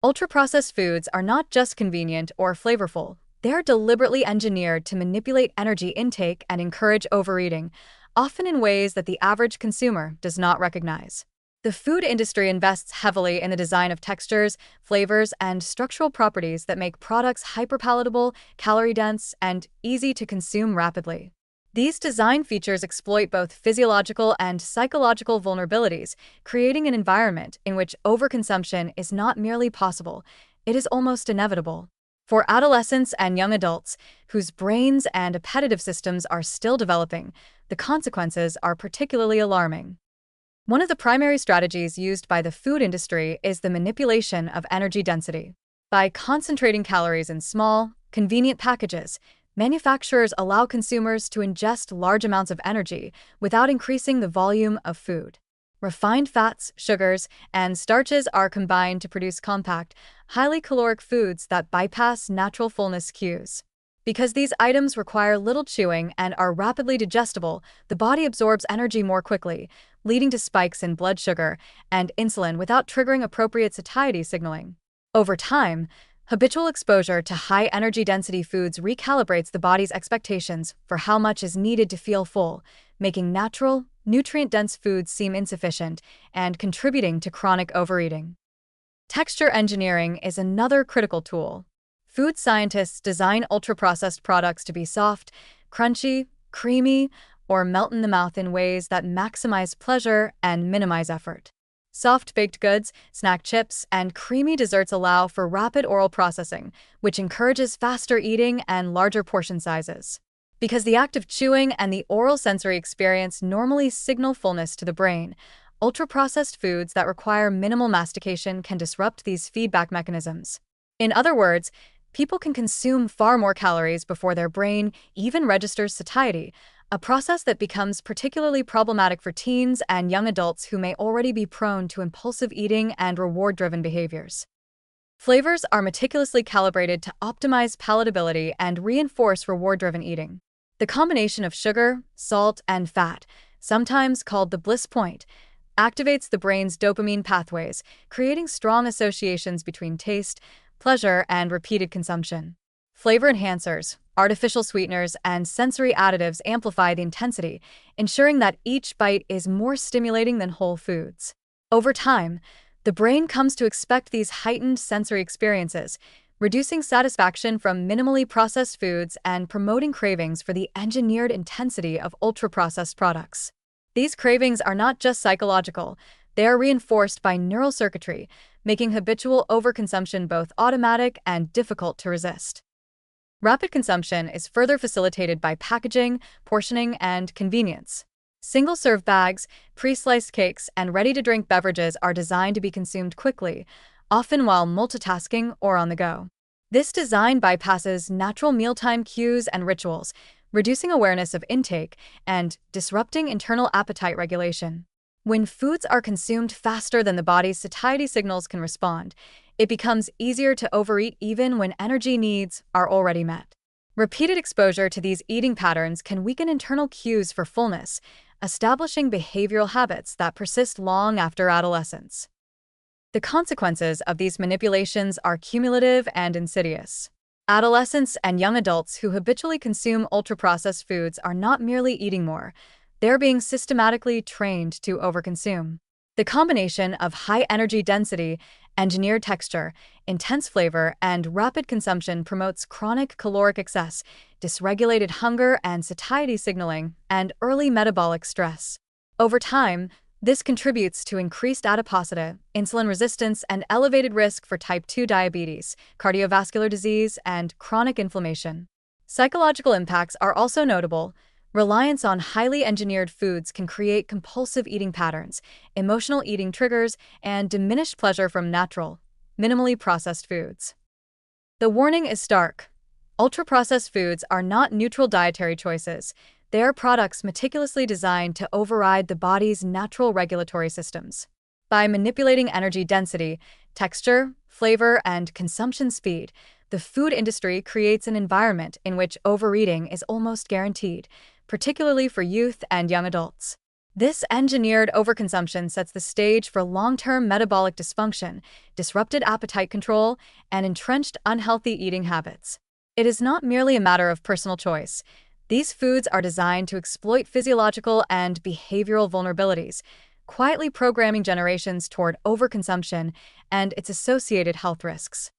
Ultra-processed foods are not just convenient or flavorful, they are deliberately engineered to manipulate energy intake and encourage overeating, often in ways that the average consumer does not recognize. The food industry invests heavily in the design of textures, flavors, and structural properties that make products hyperpalatable, calorie-dense, and easy to consume rapidly. These design features exploit both physiological and psychological vulnerabilities, creating an environment in which overconsumption is not merely possible, it is almost inevitable. For adolescents and young adults, whose brains and appetitive systems are still developing, the consequences are particularly alarming. One of the primary strategies used by the food industry is the manipulation of energy density. By concentrating calories in small, convenient packages, manufacturers allow consumers to ingest large amounts of energy without increasing the volume of food. Refined fats, sugars, and starches are combined to produce compact, highly caloric foods that bypass natural fullness cues. Because these items require little chewing and are rapidly digestible, the body absorbs energy more quickly, leading to spikes in blood sugar and insulin without triggering appropriate satiety signaling. Over time, habitual exposure to high energy density foods recalibrates the body's expectations for how much is needed to feel full, making natural, nutrient-dense foods seem insufficient and contributing to chronic overeating. Texture engineering is another critical tool. Food scientists design ultra-processed products to be soft, crunchy, creamy, or melt in the mouth in ways that maximize pleasure and minimize effort. Soft baked goods, snack chips, and creamy desserts allow for rapid oral processing, which encourages faster eating and larger portion sizes. Because the act of chewing and the oral sensory experience normally signal fullness to the brain, ultra-processed foods that require minimal mastication can disrupt these feedback mechanisms. In other words, people can consume far more calories before their brain even registers satiety, a process that becomes particularly problematic for teens and young adults who may already be prone to impulsive eating and reward-driven behaviors. Flavors are meticulously calibrated to optimize palatability and reinforce reward-driven eating. The combination of sugar, salt, and fat, sometimes called the bliss point, activates the brain's dopamine pathways, creating strong associations between taste, pleasure, and repeated consumption. Flavor enhancers, artificial sweeteners, and sensory additives amplify the intensity, ensuring that each bite is more stimulating than whole foods. Over time, the brain comes to expect these heightened sensory experiences, reducing satisfaction from minimally processed foods and promoting cravings for the engineered intensity of ultra-processed products. These cravings are not just psychological, they are reinforced by neural circuitry, making habitual overconsumption both automatic and difficult to resist. Rapid consumption is further facilitated by packaging, portioning, and convenience. Single-serve bags, pre-sliced cakes, and ready-to-drink beverages are designed to be consumed quickly, often while multitasking or on the go. This design bypasses natural mealtime cues and rituals, reducing awareness of intake and disrupting internal appetite regulation. When foods are consumed faster than the body's satiety signals can respond, it becomes easier to overeat even when energy needs are already met. Repeated exposure to these eating patterns can weaken internal cues for fullness, establishing behavioral habits that persist long after adolescence. The consequences of these manipulations are cumulative and insidious. Adolescents and young adults who habitually consume ultra-processed foods are not merely eating more, they're being systematically trained to overconsume. The combination of high energy density, engineered texture, intense flavor, and rapid consumption promotes chronic caloric excess, dysregulated hunger and satiety signaling, and early metabolic stress. Over time, this contributes to increased adiposity, insulin resistance, and elevated risk for type 2 diabetes, cardiovascular disease, and chronic inflammation. Psychological impacts are also notable. Reliance on highly engineered foods can create compulsive eating patterns, emotional eating triggers, and diminished pleasure from natural, minimally processed foods. The warning is stark. Ultra-processed foods are not neutral dietary choices. They are products meticulously designed to override the body's natural regulatory systems. By manipulating energy density, texture, flavor, and consumption speed, the food industry creates an environment in which overeating is almost guaranteed, particularly for youth and young adults. This engineered overconsumption sets the stage for long-term metabolic dysfunction, disrupted appetite control, and entrenched unhealthy eating habits. It is not merely a matter of personal choice. These foods are designed to exploit physiological and behavioral vulnerabilities, quietly programming generations toward overconsumption and its associated health risks.